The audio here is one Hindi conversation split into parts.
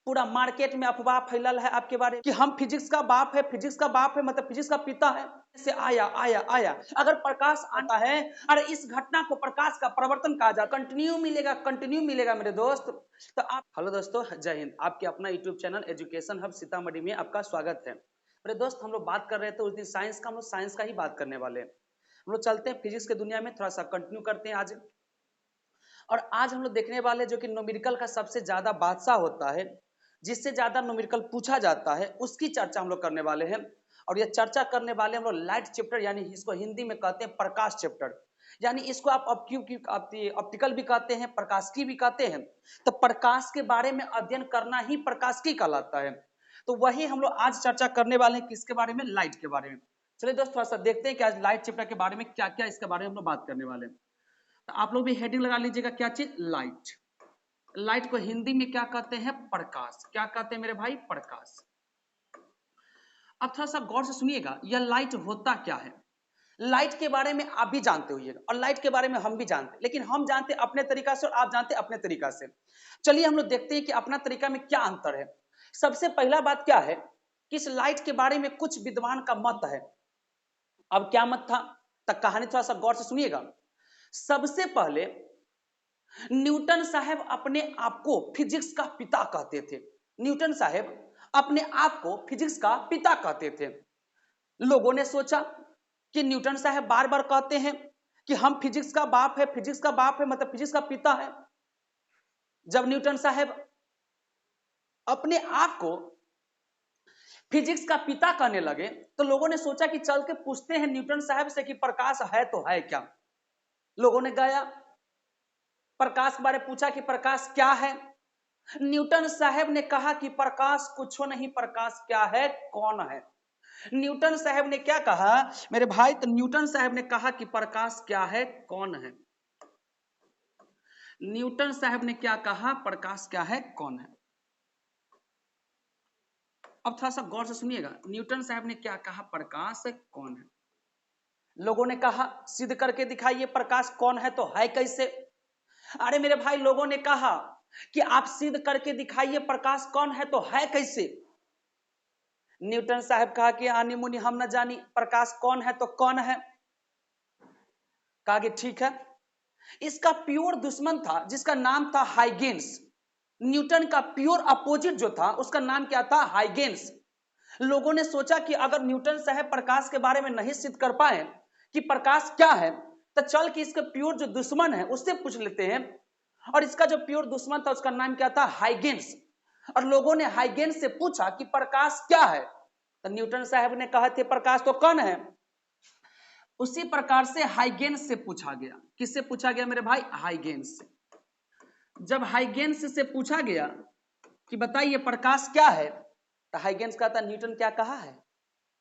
पूरा मार्केट में अफवाह फैलल है आपके बारे में कि हम फिजिक्स का बाप है, फिजिक्स का बाप है मतलब फिजिक्स का पिता है। से आया आया आया अगर प्रकाश आता है और इस घटना को प्रकाश का प्रवर्तन कहा जाए, कंटिन्यू मिलेगा मेरे दोस्त। तो आप हेलो दोस्तों, जय हिंद। आपके अपना YouTube channel education hub Sitamarhi में आपका स्वागत है। मेरे दोस्त, हम लोग बात कर रहे थे उस दिन साइंस का, हम लोग साइंस का ही बात करने वाले हैं। हम लोग चलते हैं फिजिक्स के दुनिया में, थोड़ा सा कंटिन्यू करते हैं आज। और आज हम लोग देखने वाले जो कि न्यूमेरिकल का सबसे ज्यादा बादशाह होता है, जिससे ज्यादा न्यूमेरिकल पूछा जाता है, उसकी चर्चा हम लोग करने वाले हैं। और यह चर्चा करने वाले हम लोग लाइट चैप्टर, यानी इसको हिंदी में कहते हैं प्रकाश चैप्टर, यानी इसको आप ऑप्टिकल भी कहते हैं, प्रकाश की भी कहते हैं। तो प्रकाश के बारे में अध्ययन करना ही प्रकाश की कहलाता है। तो वही हम लोग आज चर्चा करने वाले हैं, किसके बारे में? लाइट के बारे में। चलिए दोस्त, थोड़ा सा देखते हैं कि आज लाइट चैप्टर के बारे में क्या क्या इसके बारे में हम लोग बात करने वाले हैं। तो आप लोग भी हेडिंग लगा लीजिएगा, क्या चीज? लाइट। लाइट को हिंदी में क्या कहते हैं? प्रकाश। क्या कहते हैं मेरे भाई? प्रकाश। अब थोड़ा सा गौर से सुनिएगा, यह लाइट होता क्या है। लाइट के बारे में आप भी जानते होइएगा और लाइट के बारे में हम भी जानते हैं, लेकिन हम जानते अपने तरीका से और आप जानते अपने तरीका से। चलिए हम लोग देखते हैं कि अपना तरीका में क्या अंतर है। सबसे पहला बात क्या है कि इस लाइट के बारे में कुछ विद्वान का मत है। अब क्या मत था, तक कहानी थोड़ा सा गौर से सुनिएगा। सबसे पहले न्यूटन साहब अपने आप को फिजिक्स का पिता कहते थे। न्यूटन साहब अपने आप को फिजिक्स का पिता कहते थे। लोगों ने सोचा कि न्यूटन साहब बार बार कहते हैं कि हम फिजिक्स का बाप है, फिजिक्स का बाप है मतलब फिजिक्स का पिता है। जब न्यूटन साहब अपने आप को फिजिक्स का पिता कहने लगे, तो लोगों ने सोचा कि चल के पूछते हैं न्यूटन साहब से कि प्रकाश है तो है क्या। लोगों ने गया, प्रकाश के बारे में पूछा कि प्रकाश क्या है। न्यूटन साहब ने कहा कि प्रकाश कुछ नहीं, प्रकाश क्या है, कौन है। न्यूटन साहब ने क्या कहा मेरे भाई? तो न्यूटन साहब ने कहा कि प्रकाश क्या है, कौन है। न्यूटन साहब ने क्या कहा? प्रकाश क्या है, कौन है। अब थोड़ा सा गौर से सुनिएगा, न्यूटन साहब ने क्या कहा? प्रकाश कौन है। लोगों ने कहा सिद्ध करके दिखाइए प्रकाश कौन है तो है कैसे। अरे मेरे भाई, लोगों ने कहा कि आप सिद्ध करके दिखाइए प्रकाश कौन है तो है कैसे। न्यूटन साहब कहा कि आनी मुनी हम न जानी, प्रकाश कौन है तो कौन है। कहा कि ठीक है। इसका प्योर दुश्मन था जिसका नाम था हाइगेन्स। न्यूटन का प्योर अपोजिट जो था उसका नाम क्या था? हाइगेन्स। लोगों ने सोचा कि अगर न्यूटन साहब प्रकाश के बारे में नहीं सिद्ध कर पाए कि प्रकाश क्या है, तो चल कि इसका प्योर जो दुश्मन है उससे पूछ लेते हैं। और इसका जो प्योर दुश्मन था उसका नाम क्या था? हाइगेन्स। और लोगों ने हाइगेन्स से पूछा कि प्रकाश क्या है, तो न्यूटन साहब ने कहा थे प्रकाश तो कौन है। उसी प्रकार से हाइगेन्स से पूछा गया। किससे पूछा गया मेरे भाई? हाइगेन्स से। जब हाइगेन्स से पूछा गया कि बताइए प्रकाश क्या है, तो हाइगेन्स कहता न्यूटन क्या कहा है?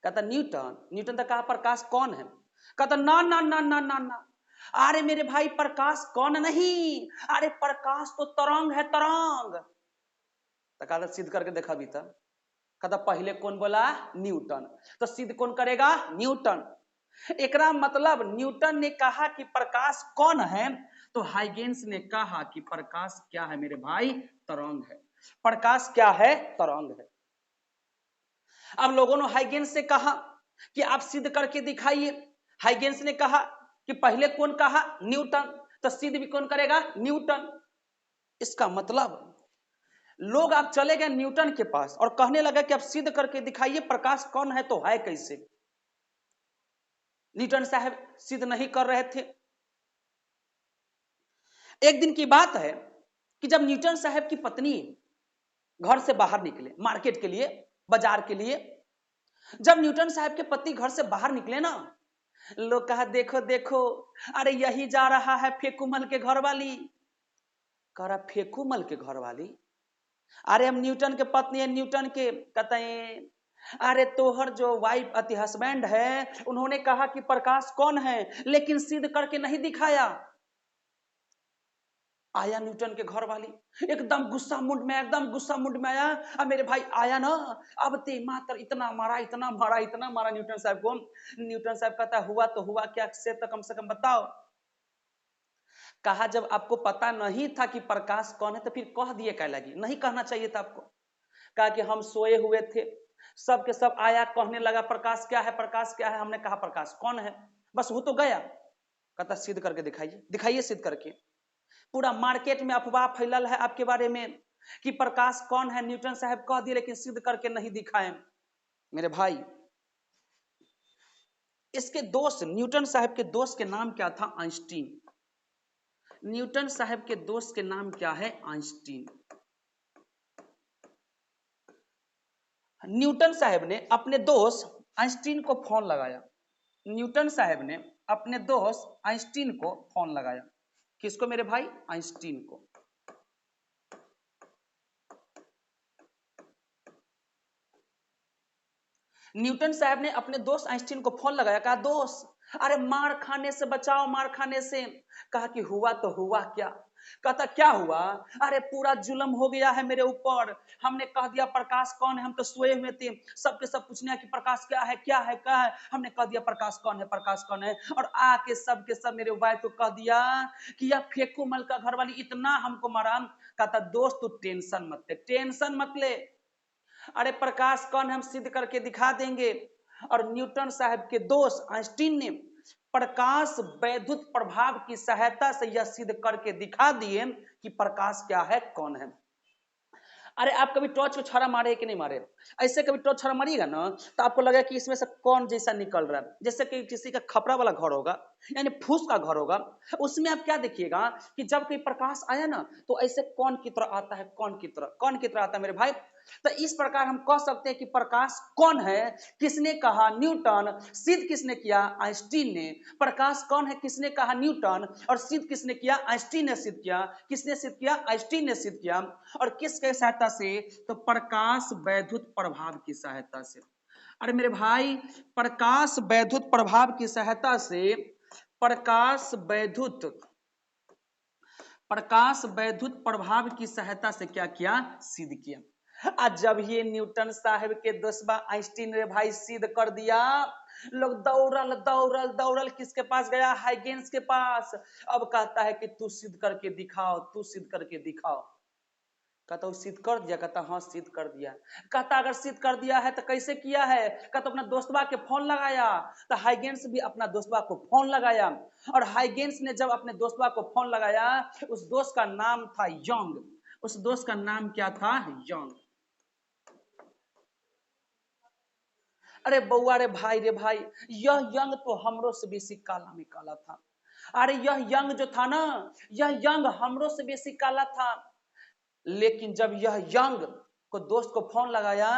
कहता न्यूटन तो कहा प्रकाश कौन है। कहता ना ना ना ना ना ना, अरे मेरे भाई प्रकाश कौन नहीं, अरे प्रकाश तो तरंग है, तरंग। तो कहता सिद्ध करके देखा भी था। कहता पहले कौन बोला? न्यूटन। तो सिद्ध कौन करेगा? न्यूटन। एकरा मतलब न्यूटन ने कहा कि प्रकाश कौन है, तो हाइगेन्स ने कहा कि प्रकाश क्या है मेरे भाई? तरंग है। प्रकाश क्या है? तरंग है। अब लोगों ने हाइगेन्स से कहा कि आप सिद्ध करके दिखाइए। हाइगेन्स ने कहा कि पहले कौन कहा? न्यूटन। तो सिद्ध भी कौन करेगा? न्यूटन। इसका मतलब लोग आप चले गए न्यूटन के पास और कहने लगे कि आप सिद्ध करके दिखाइए प्रकाश कौन है तो है कैसे। न्यूटन साहब सिद्ध नहीं कर रहे थे। एक दिन की बात है कि जब न्यूटन साहब की पत्नी घर से बाहर निकले मार्केट के लिए, बाजार के लिए। जब न्यूटन साहब के पति घर से बाहर निकले ना, लोग कहा देखो देखो, अरे यही जा रहा है फेकुमल के घर वाली। कह रहा फेकुमल के घर वाली? अरे हम न्यूटन के पत्नी है, न्यूटन के। कहते हैं अरे तोहर जो वाइफ अति हस्बैंड है उन्होंने कहा कि प्रकाश कौन है, लेकिन सिद्ध करके नहीं दिखाया। आया न्यूटन के घर वाली, एकदम गुस्सा मुंड में, एकदम गुस्सा मुंड में आया। अब मेरे भाई आया ना, अब ते मात्र इतना मारा, इतना मारा, इतना मारा न्यूटन साहब को। न्यूटन साहब कहता हुआ तो हुआ क्या, से तो कम से कम बताओ। कहा जब आपको पता नहीं था कि प्रकाश कौन है तो फिर कह दिए क्या लगी? नहीं कहना चाहिए था आपको। कहा कि हम सोए हुए थे, सब के सब आया, कहने लगा प्रकाश क्या है, प्रकाश क्या है। हमने कहा प्रकाश कौन है, बस वो तो गया। कहता सिद्ध करके दिखाइए, दिखाइए सिद्ध करके। पूरा मार्केट में अफवाह फैलल है आपके बारे में कि प्रकाश कौन है, न्यूटन साहब कह दिए लेकिन सिद्ध करके नहीं दिखाए। मेरे भाई, इसके दोस्त, न्यूटन साहब के दोस्त के नाम क्या था, आइंस्टीन। न्यूटन साहब के दोस्त के नाम क्या है, आइंस्टीन। न्यूटन साहब ने अपने दोस्त आइंस्टीन को फोन लगाया। न्यूटन साहब ने अपने दोस्त आइंस्टीन को फोन लगाया। किसको मेरे भाई, आइंस्टीन को। न्यूटन साहब ने अपने दोस्त आइंस्टीन को फोन लगाया, कहा दोस्त अरे मार खाने से बचाओ, मार खाने से। कहा कि हुआ तो हुआ क्या। कहता क्या हुआ, अरे पूरा जुल्म हो गया है मेरे ऊपर। हमने कह दिया प्रकाश कौन है, हम तो सोए हुए थे, सबके सब पूछने कि प्रकाश क्या है, क्या है, क्या है। हमने कह दिया प्रकाश कौन है, प्रकाश कौन है। और आके सब के सब मेरे वाइफ को कह दिया कि यह फेंकू मल का घर वाली इतना हमको मारा। कहता दोस्त तू टेंशन मत ले, टेंशन मत ले, अरे प्रकाश कौन हम सिद्ध करके दिखा देंगे। और न्यूटन साहब के दोस्त आइंस्टीन ने प्रकाश वैद्युत प्रभाव की सहायता से यह सिद्ध करके दिखा दिए कि प्रकाश क्या है, कौन है। अरे आप कभी टॉर्च को छाड़ा मारे कि नहीं मारे, ऐसे कभी टॉर्च छाड़ा मारिएगा ना तो आपको लगेगा कि इसमें से कौन जैसा निकल रहा है। जैसे कि किसी का खपरा वाला घर होगा, यानी फूस का घर होगा, उसमें आप क्या देखिएगा कि जब कोई प्रकाश आया ना तो ऐसे कौन की तरह आता है, कौन की तरह, कौन की तरह आता है मेरे भाई। तो इस प्रकार हम कह सकते हैं कि प्रकाश कौन है, किसने कहा, न्यूटन। सिद्ध किसने किया, आइंस्टीन ने। प्रकाश कौन है, किसने कहा, न्यूटन। और सिद्ध किसने किया, आइंस्टीन ने सिद्ध किया। किसने सिद्ध किया, आइंस्टीन ने सिद्ध किया। और किसके सहायता से, तो प्रकाश वैद्युत प्रभाव की सहायता से। अरे मेरे भाई, प्रकाश वैद्युत प्रभाव की सहायता से, प्रकाश वैद्युत, प्रकाश वैद्युत प्रभाव की सहायता से क्या किया, सिद्ध किया। आज जब ये न्यूटन साहब के दोस्तबा आइंस्टीन रे भाई सिद्ध कर दिया, लोग दौड़ल दौड़ल दौड़ल किसके पास गया, हाइगेंस के पास। अब कहता है कि तू सिद्ध करके दिखाओ, तू सिद्ध करके दिखाओ। कहता हूँ सिद्ध कर दिया, कहता हाँ सिद्ध कर दिया। कहता अगर सिद्ध कर दिया है तो कैसे किया है, कहता अपना दोस्तबा के फोन लगाया। तो हाइगेंस भी अपना दोस्तबा को फोन लगाया। और हाइगेंस ने जब अपने दोस्तबा को फोन लगाया, उस दोस्त का नाम था यंग। उस दोस्त का नाम क्या था, यंग। अरे बउआ रे भाई, यह यंग तो हमरो से बेसी काला में काला था। अरे यह यंग जो था ना, यह यंग हमरो से बेसी काला था। लेकिन जब यह यंग को दोस्त को फोन लगाया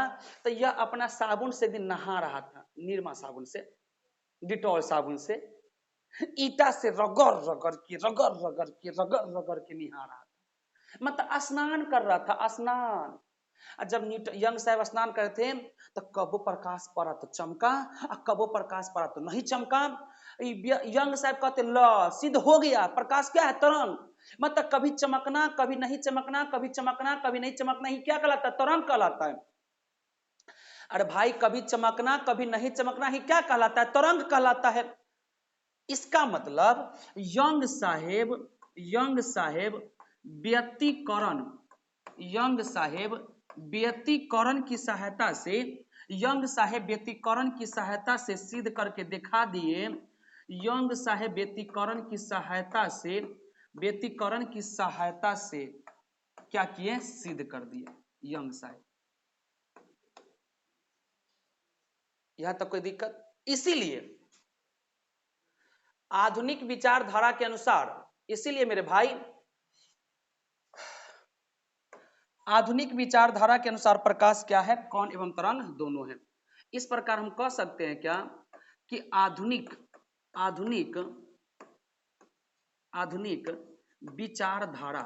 तो यह अपना साबुन से दिन नहा रहा था, निरमा साबुन से, डिटॉल साबुन से, ईटा से रगड़ रगड़ के रगड़ रगड़ के रगड़ रगड़ के नहा रहा था। मतलब स्नान कर रहा था, स्नान। और जब यंग साहब स्नान करे थे तो कबो प्रकाश पड़ा तो चमका, और कबो प्रकाश पड़ा तो नहीं चमका। यंग साहब कहते ल सिद्ध हो गया, प्रकाश क्या है, तरंग। मतलब कभी चमकना, कभी नहीं चमकना, कभी चमकना, कभी नहीं चमकना, ही क्या कहलाता है, तरंग कहलाता है। अरे भाई कभी चमकना, कभी नहीं चमकना, ही क्या कहलाता है, तरंग कहलाता है। इसका मतलब यंग साहेब व्यतिकरण, यंग साहेब व्यतिकरण की सहायता से, यंग साहेब व्यतिकरण की सहायता से सिद्ध करके दिखा दिए। यंग साहेब व्यतिकरण की सहायता से, व्यतिकरण की सहायता से क्या किए, सिद्ध कर दिए यंग साहेब। यहां तक कोई दिक्कत। इसीलिए आधुनिक विचारधारा के अनुसार, इसीलिए मेरे भाई आधुनिक विचारधारा के अनुसार प्रकाश क्या है, कौन एवं तरंग दोनों है। इस प्रकार हम कह सकते हैं क्या कि आधुनिक आधुनिक आधुनिक विचारधारा,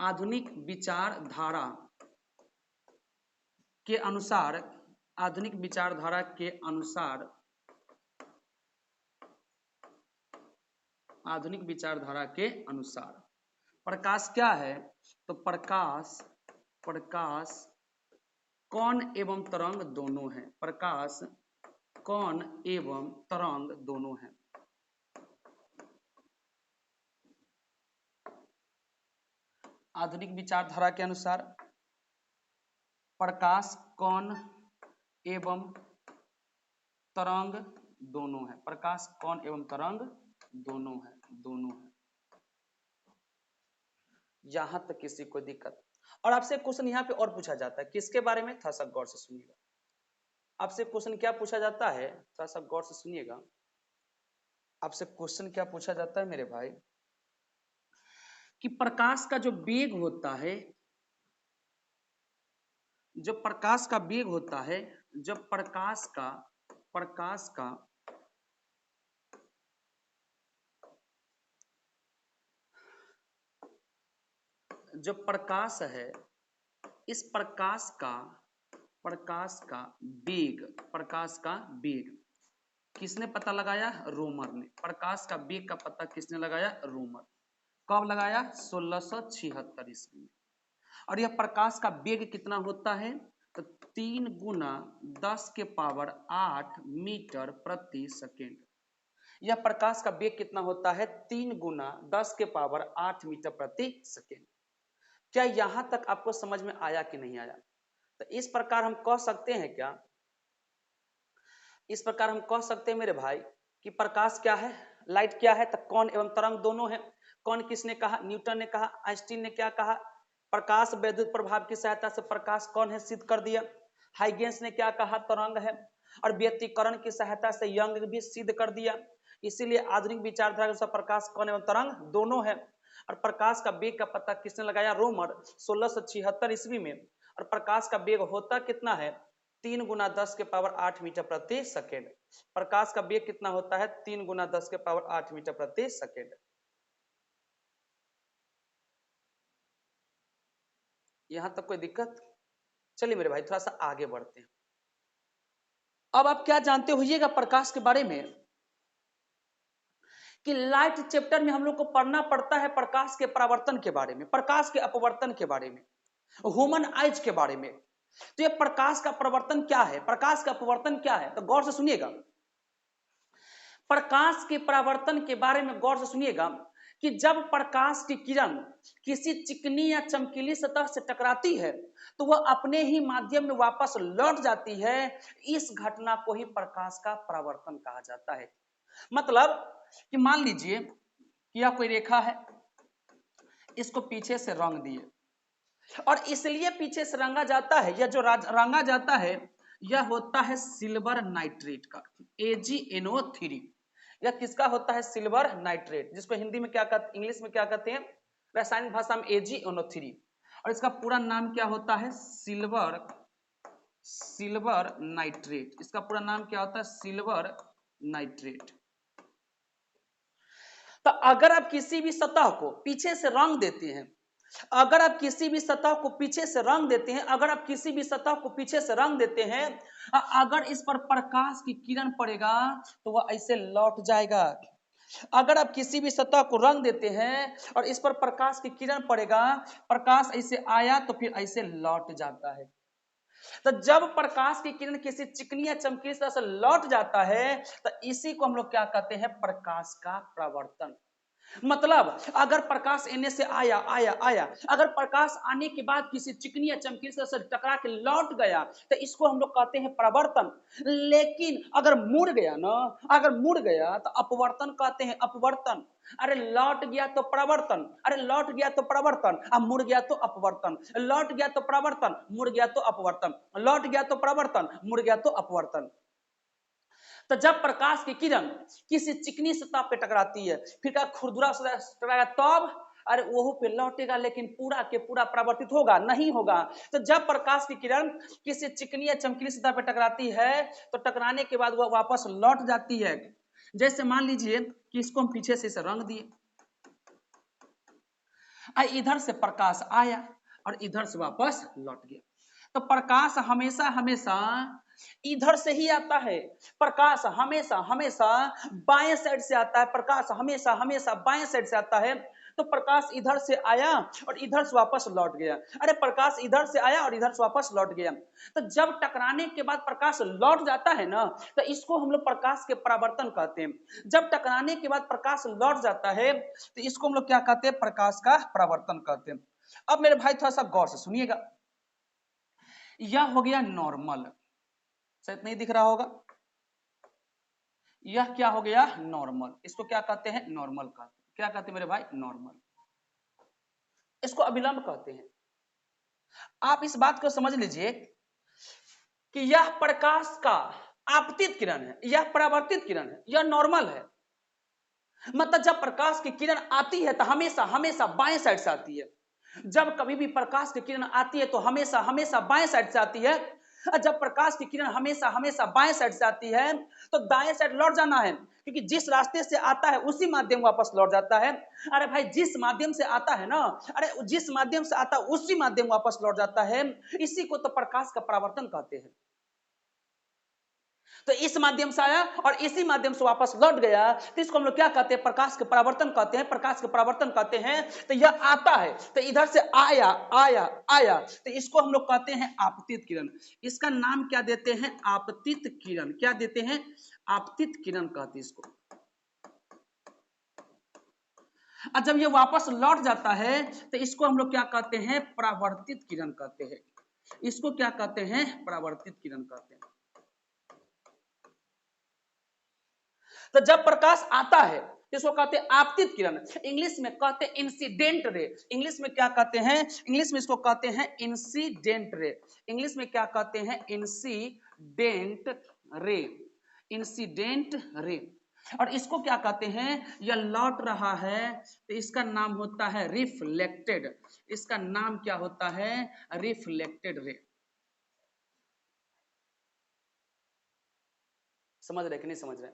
आधुनिक विचारधारा के अनुसार, आधुनिक विचारधारा के अनुसार, आधुनिक विचारधारा के अनुसार प्रकाश क्या है, तो प्रकाश, प्रकाश कौन एवं तरंग दोनों है। प्रकाश कौन एवं तरंग दोनों है। आधुनिक विचारधारा के अनुसार प्रकाश कण एवं तरंग दोनों है, प्रकाश कण एवं तरंग दोनों है, दोनों है। यहां तक किसी को दिक्कत? और आपसे क्वेश्चन यहाँ पे और पूछा जाता है, किसके बारे में, थोड़ा सा गौर से सुनिएगा। आपसे क्वेश्चन क्या पूछा जाता है, थोड़ा सा गौर से सुनिएगा। आपसे क्वेश्चन क्या पूछा जाता है मेरे भाई, कि प्रकाश का जो वेग होता है, जो प्रकाश का वेग होता है, जब प्रकाश का जो प्रकाश है, इस प्रकाश का वेग किसने पता लगाया, रोमर ने। प्रकाश का वेग का पता किसने लगाया, रोमर। कब लगाया, 1676 ईस्वी में। और यह प्रकाश का वेग कितना होता है, तो 3 गुना 10 के पावर 8 मीटर प्रति सेकेंड। यह प्रकाश का वेग कितना होता है, 3 गुना 10 के पावर 8 मीटर प्रति सेकेंड। क्या यहां तक आपको समझ में आया कि नहीं आया? तो इस प्रकार हम कह सकते हैं क्या, इस प्रकार हम कह सकते हैं मेरे भाई कि प्रकाश क्या है, लाइट क्या है, तो कण एवं तरंग दोनों है। कण किसने कहा, न्यूटन ने कहा। आइंस्टीन ने क्या कहा, प्रकाश वैद्युत प्रभाव की सहायता से प्रकाश कण है, सिद्ध कर दिया। हाइगेंस ने क्या कहा, तरंग है। और व्यतिकरण की सहायता से यंग भी सिद्ध कर दिया। इसीलिए आधुनिक विचारधारा के अनुसार प्रकाश कण एवं तरंग दोनों है। और प्रकाश का वेग का पता किसने लगाया, रोमर, 1676 ईस्वी में। और प्रकाश का वेग होता कितना है, 3 गुना 10 के पावर 8 मीटर प्रति सेकेंड। प्रकाश का वेग कितना होता है, 3 गुना 10 के पावर 8 मीटर प्रति सेकेंड। यहां तक कोई दिक्कत? चलिए मेरे भाई थोड़ा सा आगे बढ़ते हैं। अब आप क्या जानते होइएगा प्रकाश के बारे में, कि लाइट चैप्टर में हम लोग को पढ़ना पड़ता है प्रकाश के परावर्तन के बारे में, प्रकाश के अपवर्तन के बारे में, ह्यूमन आइज के बारे में। तो ये प्रकाश का परावर्तन क्या है, प्रकाश का अपवर्तन क्या है, तो गौर से सुनिएगा। प्रकाश के परावर्तन के बारे में गौर से सुनिएगा, कि जब प्रकाश की किरण किसी चिकनी या चमकीली सतह से टकराती है, तो वह अपने ही माध्यम में वापस लौट जाती है। इस घटना को ही प्रकाश का परावर्तन कहा जाता है। मतलब कि मान लीजिए कि यह कोई रेखा है, इसको पीछे से रंग दिए, और इसलिए पीछे से रंगा जाता है, यह जो रंगा जाता है यह होता है सिल्वर नाइट्रेट का, AgNO3। यह किसका होता है, सिल्वर नाइट्रेट, जिसको हिंदी में क्या कहते, इंग्लिश में क्या कहते हैं, रासायनिक भाषा में AgNO3। और इसका पूरा नाम क्या होता है, सिल्वर नाइट्रेट। इसका पूरा नाम क्या होता है, सिल्वर नाइट्रेट। तो अगर आप किसी भी सतह को पीछे से रंग देते हैं, अगर आप किसी भी सतह को पीछे से रंग देते हैं, अगर आप किसी भी सतह को पीछे से रंग देते हैं, अगर इस पर प्रकाश की किरण पड़ेगा तो वह ऐसे लौट जाएगा। अगर आप किसी भी सतह को रंग देते हैं और इस पर प्रकाश की किरण पड़ेगा, प्रकाश ऐसे आया तो फिर ऐसे लौट जाता है। तो जब प्रकाश की किरण किसी चिकनी या चमकीली सतह से लौट जाता है, तो इसी को हम लोग क्या कहते हैं, प्रकाश का परावर्तन। मतलब अगर प्रकाश एने से आया आया आया, अगर प्रकाश आने के बाद किसी चिकनी या चमकीली से टकरा के लौट गया, तो इसको हम लोग कहते हैं परावर्तन। लेकिन अगर मुड़ गया ना, अगर मुड़ गया तो अपवर्तन कहते हैं, अपवर्तन। अरे लौट गया तो प्रवर्तन, अरे लौट गया तो प्रवर्तन, अब मुड़ गया तो अपवर्तन, लौट गया तो प्रवर्तन, मुड़ गया तो अपवर्तन, लौट गया तो प्रवर्तन, मुड़ गया तो अपवर्तन। तो जब प्रकाश की किरण किसी चिकनी सतह पे टकराती है, फिर क्या खुरदुरा टकराएगा, तब अरे वो पे लौटेगा, लेकिन पूरा के पूरा परावर्तित होगा नहीं होगा। तो जब प्रकाश की किरण किसी चिकनी या चमकीली सतह पे टकराती है, तो टकराने के बाद वह वापस लौट जाती है। जैसे मान लीजिए कि इसको हम पीछे से रंग दिए, इधर से प्रकाश आया और इधर से वापस लौट गया। तो प्रकाश हमेशा हमेशा इधर से ही आता है, प्रकाश हमेशा हमेशा बाएं साइड से आता है, प्रकाश हमेशा हमेशा बाएं साइड से आता है। तो प्रकाश इधर से आया और इधर से वापस लौट गया, अरे प्रकाश इधर से आया और इधर से वापस लौट गया। तो जब टकराने के बाद प्रकाश लौट जाता है ना, तो इसको हम लोग प्रकाश के परावर्तन कहते हैं। जब टकराने के बाद प्रकाश लौट जाता है, तो इसको हम लोग क्या कहते हैं, प्रकाश का परावर्तन कहते हैं। अब मेरे भाई थोड़ा सा गौर से सुनिएगा, यह हो गया नॉर्मल, शायद नहीं दिख रहा होगा, यह क्या हो गया नॉर्मल, इसको क्या कहते हैं नॉर्मल कहते हैं, क्या कहते हैं मेरे भाई नॉर्मल, इसको अभिलंब कहते हैं। आप इस बात को समझ लीजिए कि यह प्रकाश का आपतित किरण है, यह परावर्तित किरण है, यह नॉर्मल है। मतलब जब प्रकाश की किरण आती है तो हमेशा हमेशा बाएं साइड से आती है, जब कभी भी प्रकाश की किरण आती है तो हमेशा हमेशा बाएं साइड से आती है। जब प्रकाश की किरण हमेशा हमेशा बाएं साइड से आती है तो दाएं साइड लौट जाना है, क्योंकि जिस रास्ते से आता है उसी माध्यम वापस लौट जाता है। अरे भाई जिस माध्यम से आता है ना, अरे जिस माध्यम से आता है उसी माध्यम वापस लौट जाता है, इसी को तो प्रकाश का परावर्तन कहते हैं। तो इस माध्यम से आया और इसी माध्यम से वापस लौट गया, तो इसको हम लोग क्या कहते हैं प्रकाश के परावर्तन कहते हैं, प्रकाश के परावर्तन कहते हैं। तो यह आता है तो इधर से आया आया आया, तो इसको हम लोग कहते हैं आपतित किरण। इसका नाम क्या देते हैं आपतित किरण, क्या देते हैं आपतित किरण कहते हैं इसको। और जब ये वापस लौट जाता है तो इसको हम लोग क्या कहते हैं परावर्तित किरण कहते हैं, इसको क्या कहते हैं परावर्तित किरण कहते हैं। तो जब प्रकाश आता है इसको कहते हैं आपतित किरण, इंग्लिश में कहते हैं इंसिडेंट रे, इंग्लिश में क्या कहते हैं, इंग्लिश में इसको कहते हैं इंसिडेंट रे, इंग्लिश में क्या कहते हैं इंसिडेंट रे, इंसिडेंट रे। और इसको क्या कहते हैं, यह लौट रहा है तो इसका नाम होता है रिफ्लेक्टेड, इसका नाम क्या होता है रिफ्लेक्टेड रे। समझ रहे कि नहीं समझ रहे?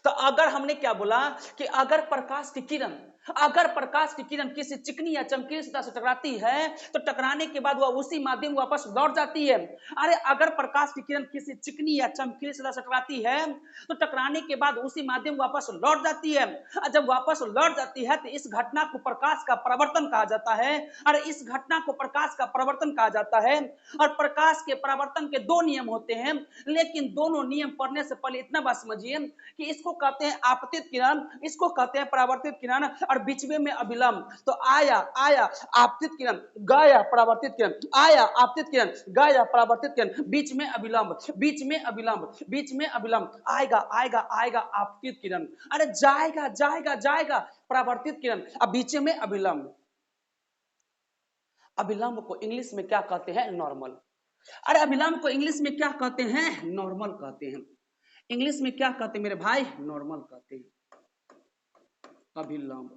तो अगर हमने क्या बोला कि अगर प्रकाश की किरण, अगर प्रकाश की किरण किसी चिकनी या चमकीली सतह से टकराती है तो टकराने के बाद वह उसी माध्यम वापस लौट जाती है। अरे अगर प्रकाश की किरण किसी चिकनी या चमकीली सतह से टकराती है तो टकराने के बाद उसी माध्यम वापस लौट जाती है। जब वापस लौट जाती है तो इस घटना को प्रकाश का परावर्तन कहा जाता है। और इस घटना को प्रकाश का परावर्तन कहा जाता है। और प्रकाश के परावर्तन के दो नियम होते हैं, लेकिन दोनों नियम पढ़ने से पहले इतना बात समझिए कि इसको कहते हैं आपतित किरण, इसको कहते हैं परावर्तित किरण, और बीच में अभिलंब। तो आया आया आपतित किरण, गया परावर्तित किरण, आया आपतित किरण, गया परावर्तित किरण, बीच में अभिलंब, बीच में अभिलंब, बीच में अभिलंब, आएगा आएगा आएगा आपतित किरण, अरे जाएगा जाएगा जाएगा परावर्तित किरण, अब बीच में अभिलंब। अभिलंब को इंग्लिश में क्या कहते हैं नॉर्मल। अरे अभिलंब को इंग्लिश में क्या कहते हैं नॉर्मल कहते हैं, इंग्लिश में क्या कहते हैं मेरे भाई नॉर्मल कहते हैं अभिलंब।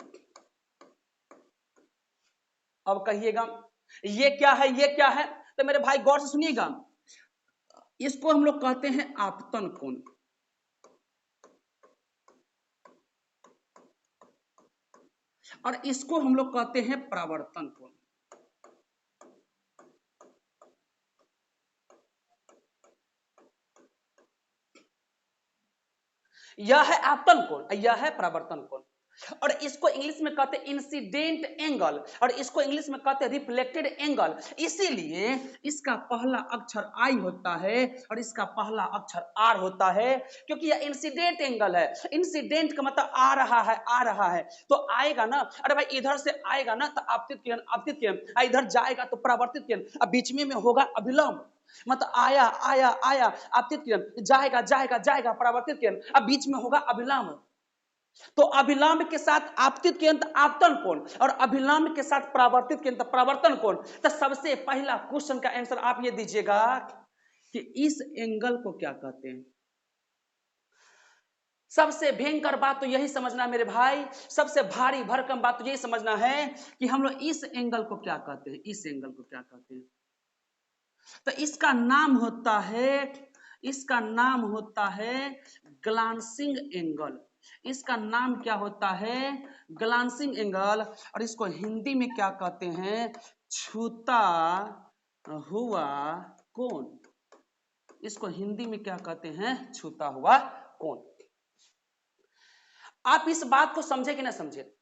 अब कहिएगा ये क्या है ये क्या है, तो मेरे भाई गौर से सुनिएगा, इसको हम लोग कहते हैं आपतन कोण, और इसको हम लोग कहते हैं परावर्तन कोण। यह है आपतन कोण, यह है परावर्तन कोण, और इसको इंग्लिश में कहते हैं इंसिडेंट एंगल, और इसको इंग्लिश में कहते हैं रिफ्लेक्टेड एंगल। इसीलिए इसका पहला अक्षर आई होता है और इसका पहला अक्षर आर होता है, क्योंकि यह इंसिडेंट एंगल है। इंसिडेंट का मतलब आ रहा है, आ रहा है तो आएगा ना, अरे भाई इधर से आएगा ना तो आपतित किरण, आपतित किरण, इधर जाएगा तो परावर्तित किरण, अब बीच में होगा अभिलंब, मतलब आया आया आया आपतित किरण, जाएगा जाएगा जाएगा परावर्तित किरण, अब बीच में होगा अभिलंब। तो अभिलंब के साथ आपतित किरण आपतन कोण, और अभिलंब के साथ परावर्तित किरण परावर्तन कोण। तो सबसे पहला क्वेश्चन का आंसर आप ये दीजिएगा कि इस एंगल को क्या कहते हैं। सबसे भयंकर बात तो यही समझना मेरे भाई, सबसे भारी भरकम बात तो यही समझना है कि हम लोग इस एंगल को क्या कहते हैं, इस एंगल को क्या कहते हैं। तो इसका नाम होता है, इसका नाम होता है ग्लांसिंग एंगल, इसका नाम क्या होता है ग्लांसिंग एंगल, और इसको हिंदी में क्या कहते हैं छूता हुआ कोण, इसको हिंदी में क्या कहते हैं छूता हुआ कोण। आप इस बात को समझे कि ना समझे,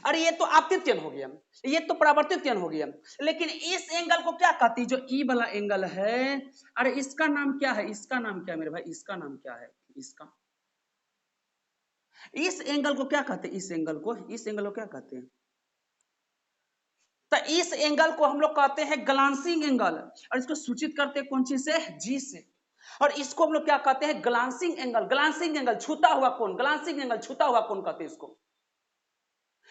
अरे ये तो आपतित किरण हो गया, ये तो परावर्तित किरण हो गया, लेकिन इस एंगल को क्या कहती है जो ई वाला एंगल है, अरे इसका नाम क्या है, इसका नाम क्या है मेरे भाई, इसका नाम क्या है, इसका इस एंगल को क्या कहते हैं, इस एंगल को, इस एंगल को क्या कहते हैं। तो इस एंगल को हम लोग कहते हैं ग्लांसिंग एंगल, और इसको सूचित करते हैं कौन चीज से, जी से। और इसको हम लोग क्या कहते हैं, ग्लांसिंग एंगल। ग्लांसिंग एंगल छूता हुआ कोण, ग्लांसिंग एंगल छूता हुआ कोण कहते हैं इसको।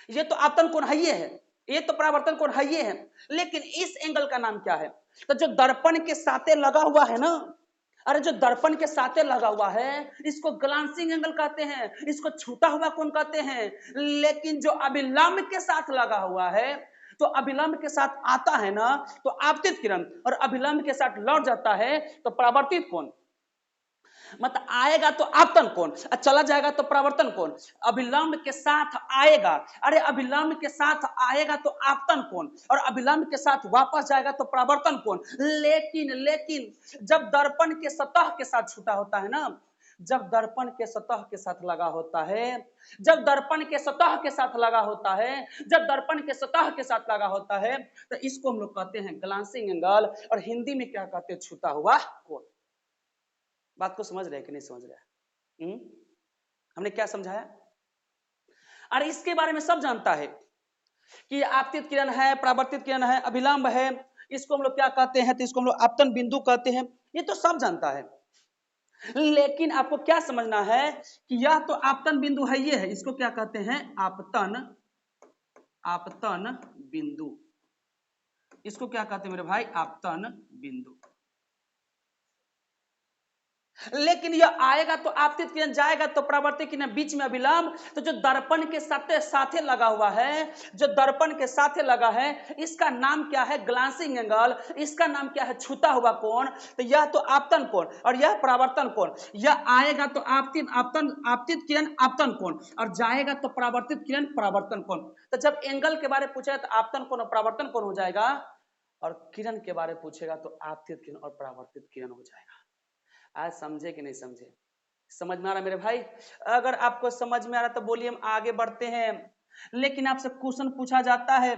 ये तो आपतन कोण है, ये तो परावर्तन कोण है, लेकिन इस एंगल का नाम क्या है, तो जो दर्पण के साथे लगा हुआ है ना, अरे जो दर्पण के साथे लगा हुआ है इसको ग्लांसिंग एंगल कहते हैं, इसको छूता हुआ कोण कहते हैं। लेकिन जो अभिलंब के साथ लगा हुआ है, तो अभिलंब के साथ आता है ना तो आपतित किरण, और अभिलंब के साथ लौट जाता है तो परावर्तित कोण। मतलब आएगा तो आपतन कोण, चला जाएगा तो परावर्तन कोण। अभिलंब के साथ आएगा, अरे अभिलंब के साथ आएगा तो आपतन कोण, और अभिलंब के साथ वापस जाएगा तो परावर्तन कोण। लेकिन जब दर्पण के सतह के साथ छूटा होता है ना, जब दर्पण के सतह के साथ लगा होता है, जब दर्पण के सतह के साथ लगा होता है, जब दर्पण के सतह के साथ लगा होता है, तो इसको हम लोग कहते हैं ग्लांसिंग एंगल, और हिंदी में क्या कहते हैं, छूता हुआ कोण। बात को समझ रहे हैं कि नहीं समझ रहे हैं? हमने क्या समझाया? अरे इसके बारे में सब जानता है कि आपतित किरण है, परावर्तित किरण है, अभिलंब है, इसको हम लोग क्या कहते हैं, तो इसको हम लोग आपतन बिंदु कहते हैं, ये तो सब जानता है। लेकिन आपको क्या समझना है कि यह तो आपतन बिंदु है, ये है, इसको क्या कहते हैं, आपतन बिंदु। इसको क्या कहते हैं मेरे भाई, आपतन बिंदु। लेकिन यह आएगा तो आपतित किरण, जाएगा तो परावर्तित किरण, बीच में अभिलंब। तो जो दर्पण के साथे लगा हुआ है, जो दर्पण के साथे लगा है, इसका नाम क्या है, ग्लांसिंग एंगल। इसका नाम क्या है, छूता हुआ कोण। तो यह तो आपतन कोण और यह परावर्तन कोण। यह आएगा तो आपतित किरण आपतन कोण, और जाएगा तो परावर्तित किरण परावर्तन कोण। तो जब एंगल के बारे में पूछेगा तो आपतन कोण और परावर्तन कोण हो जाएगा, और किरण के बारे में पूछेगा तो आपतित किरण और परावर्तित किरण हो जाएगा। आज समझे कि नहीं समझे? समझ में आ रहा मेरे भाई? अगर आपको समझ में आ रहा तो बोलिए, हम आगे बढ़ते हैं। लेकिन आपसे क्वेश्चन पूछा जाता है,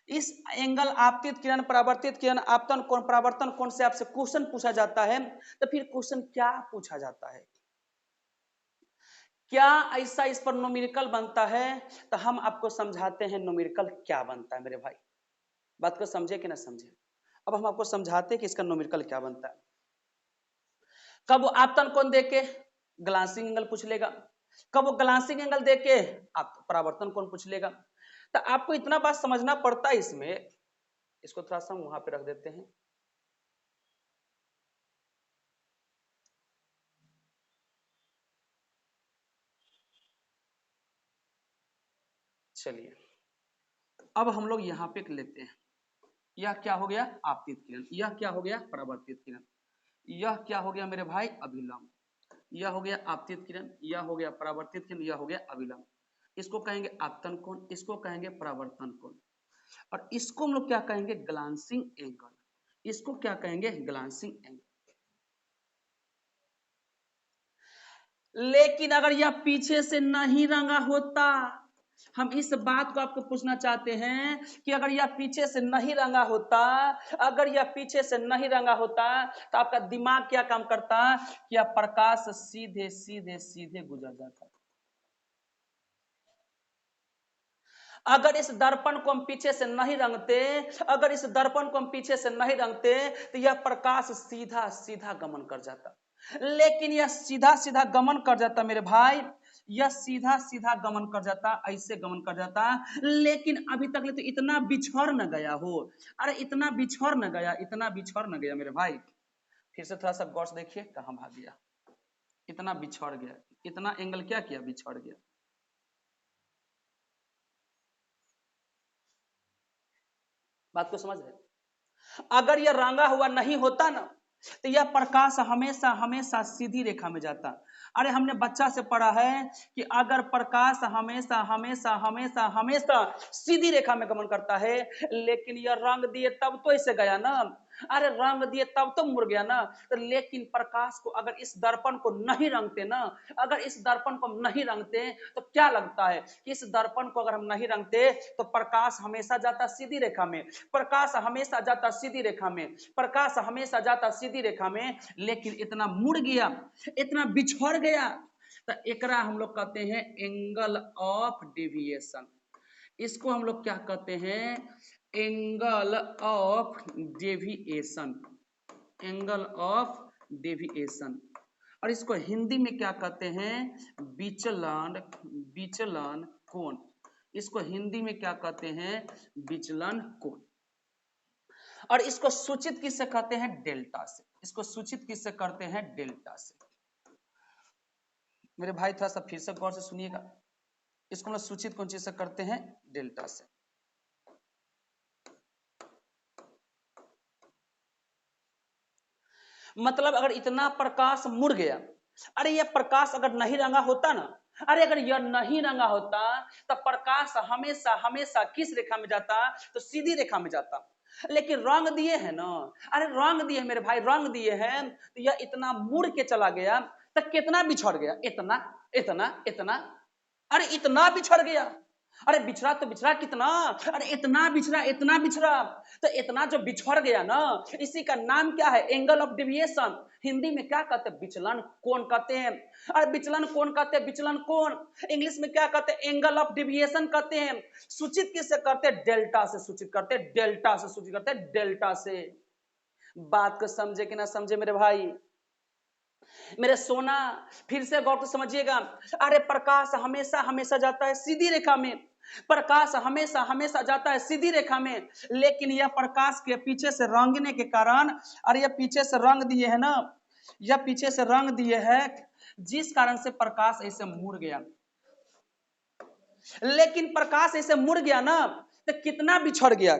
इस एंगल आपतित किरण, परावर्तित किरण, आपतन कोण, परावर्तन कोण से आपसे क्वेश्चन पूछा जाता है, तो फिर क्वेश्चन क्या पूछा जाता है? क्या ऐसा इस पर न्यूमेरिकल बनता है? तो हम आपको समझाते हैं न्यूमेरिकल क्या बनता है मेरे भाई। बात को समझे कि ना समझे? अब हम आपको समझाते हैं कि इसका न्यूमेरिकल क्या बनता है। कब वो आपतन कोण देके ग्लांसिंग एंगल पूछ लेगा, कब वो ग्लांसिंग एंगल देके आप परावर्तन कोण पूछ लेगा। तो आपको इतना बात समझना पड़ता है इसमें। इसको थोड़ा सा वहां पे रख देते हैं। चलिए अब हम लोग यहाँ पे लेते हैं, यह क्या हो गया, आपतित किरण, यह क्या हो गया, परावर्तित किरण, यह क्या हो गया मेरे भाई, अभिलंब, यह हो गया आपतित किरण, यह हो गया परावर्तित किरण, यह हो गया अभिलंब। इसको कहेंगे आपतन कोण, इसको कहेंगे परावर्तन कोण, और इसको हम लोग क्या कहेंगे, ग्लांसिंग एंगल। इसको क्या कहेंगे, ग्लांसिंग एंगल। लेकिन अगर यह पीछे से नहीं रंगा होता, हम इस बात को आपको पूछना चाहते हैं कि अगर यह पीछे से नहीं रंगा होता, अगर यह पीछे से नहीं रंगा होता, तो आपका दिमाग क्या काम करता कि यह प्रकाश सीधे सीधे सीधे गुजर जाता। अगर इस दर्पण को हम पीछे से नहीं रंगते, अगर इस दर्पण को हम पीछे से नहीं रंगते, तो यह प्रकाश सीधा सीधा गमन कर जाता। लेकिन यह सीधा सीधा गमन कर जाता मेरे भाई, यह सीधा सीधा गमन कर जाता, ऐसे गमन कर जाता। लेकिन अभी तक तो इतना बिछड़ न गया हो, अरे इतना बिछड़ न गया, इतना बिछड़ न गया मेरे भाई। फिर से थोड़ा सा गौर से देखिए, कहां भाग गया, इतना बिछड़ गया, इतना एंगल क्या किया, बिछड़ गया। बात को समझ रहे? अगर यह रंगा हुआ नहीं होता ना, तो यह प्रकाश हमेशा हमेशा सीधी रेखा में जाता। अरे हमने बच्चा से पढ़ा है कि अगर प्रकाश हमेशा हमेशा हमेशा हमेशा सीधी रेखा में गमन करता है, लेकिन यह रंग दिए तब तो ऐसे गया ना, अरे रंग दिए तब तो मुड़ गया ना। तो लेकिन प्रकाश को अगर इस दर्पण को नहीं रंगते ना, अगर इस दर्पण को हम नहीं रंगते, तो क्या लगता है कि इस दर्पण को अगर हम नहीं रंगते तो प्रकाश हमेशा जाता सीधी रेखा में, प्रकाश हमेशा जाता सीधी रेखा में, प्रकाश हमेशा जाता सीधी रेखा में। लेकिन इतना मुड़ गया, इतना बिछड़ गया, तो एकरा हम लोग कहते हैं एंगल ऑफ डेविएशन। इसको हम लोग क्या कहते हैं, angle of deviation, angle of deviation. और इसको हिंदी में क्या कहते हैं? विचलन, विचलन कोण। इसको हिंदी में क्या कहते हैं? विचलन कोण। और इसको सूचित किससे कहते हैं? डेल्टा से। इसको सूचित किससे करते हैं? डेल्टा से। मेरे भाई थोड़ा सा फिर से गौर से सुनिएगा, इसको हम लोग सूचित कौन चीज से करते हैं? डेल्टा से। मतलब अगर इतना प्रकाश मुड़ गया, अरे ये प्रकाश अगर नहीं रंगा होता ना, अरे अगर यह नहीं रंगा होता तो प्रकाश हमेशा हमेशा किस रेखा में जाता? तो सीधी रेखा में जाता। लेकिन रंग दिए है ना, अरे रंग दिए मेरे भाई, रंग दिए हैं तो यह इतना मुड़ के चला गया तो कितना बिछड़ गया? इतना इतना इतना, अरे इतना बिछड़ गया। अरे बिछड़ा तो बिछड़ा कितना? अरे इतना बिछड़ा, इतना बिछड़ा। तो इतना जो बिछड़ गया ना, इसी का नाम क्या है? Angle of deviation. हिंदी में क्या कहते हैं? विचलन कोण कहते हैं। अरे विचलन कोण कहते हैं, विचलन कोण। इंग्लिश में क्या कहते हैं? एंगल ऑफ डेविएशन कहते हैं। सूचित किससे करते हैं? डेल्टा से सूचित करते हैं, डेल्टा से सूचित करते हैं, डेल्टा से। बात को समझे कि ना समझे मेरे भाई? मेरे सोना, फिर से गौर से समझिएगा। अरे प्रकाश हमेशा हमेशा जाता है सीधी रेखा में, प्रकाश हमेशा हमेशा जाता है सीधी रेखा में। लेकिन यह प्रकाश के पीछे से रंगने के कारण, अरे यह पीछे से रंग दिए है ना, यह पीछे से रंग दिए है, जिस कारण से प्रकाश ऐसे मुड़ गया। लेकिन प्रकाश ऐसे मुड़ गया ना तो कितना बिछड़ गया?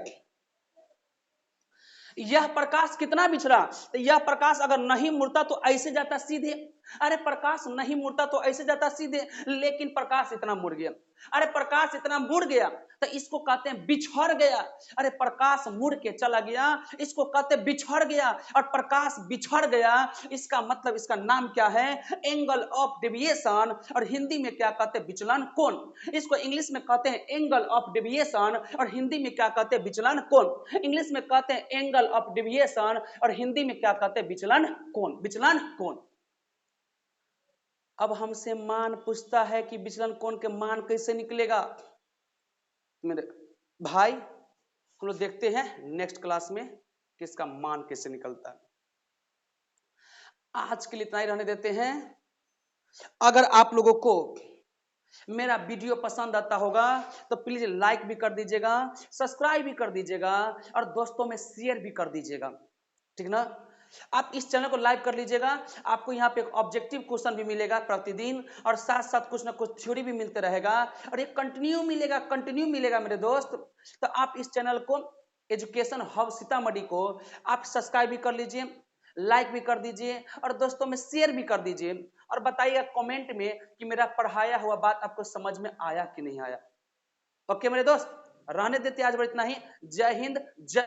यह प्रकाश कितना बिछड़ा? तो यह प्रकाश अगर नहीं मुड़ता तो ऐसे जाता सीधे। अरे प्रकाश नहीं मुड़ता तो ऐसे जाता सीधे, लेकिन प्रकाश इतना मुड़ गया। अरे प्रकाश इतना मुड़ गया तो इसको कहते हैं बिछड़ गया। अरे प्रकाश मुड़ के चला गया, इसको कहते हैं बिछड़ गया। और प्रकाश बिछड़ गया, इसका मतलब, इसका नाम क्या है? Angle of deviation. और हिंदी में क्या कहते हैं? विचलन कोण। इसको इंग्लिश में कहते हैं एंगल ऑफ डेविएशन, और हिंदी में क्या कहते हैं? विचलन कोण। इंग्लिश में कहते हैं एंगल ऑफ डेविएशन, और हिंदी में क्या कहते हैं? विचलन कोण, विचलन कोण। अब हमसे मान पूछता है कि विचलन कोण के मान कैसे निकलेगा? मेरे भाई हम लोग देखते हैं नेक्स्ट क्लास में कि इसका मान कैसे निकलता है। आज के लिए इतना ही रहने देते हैं। अगर आप लोगों को मेरा वीडियो पसंद आता होगा तो प्लीज लाइक भी कर दीजिएगा, सब्सक्राइब भी कर दीजिएगा, और दोस्तों में शेयर भी कर दीजिएगा, ठीक ना? आप इस चैनल को लाइक कर लीजिएगा। आपको यहाँ पे एक ऑब्जेक्टिव क्वेश्चन भी मिलेगा प्रतिदिन, और साथ साथ कुछ ना कुछ थ्योरी भी मिलते रहेगा, और ये कंटिन्यू मिलेगा, कंटिन्यू मिलेगा मेरे दोस्त। तो आप इस चैनल को, एजुकेशन हब सीतामढ़ी को, आप सब्सक्राइब भी कर लीजिए, लाइक भी कर दीजिए, और दोस्तों में शेयर भी कर दीजिए। और बताइएगा कमेंट में कि मेरा पढ़ाया हुआ बात आपको समझ में आया कि नहीं आया। ओके मेरे दोस्त, रहने देते आज बस इतना ही। जय हिंद, जय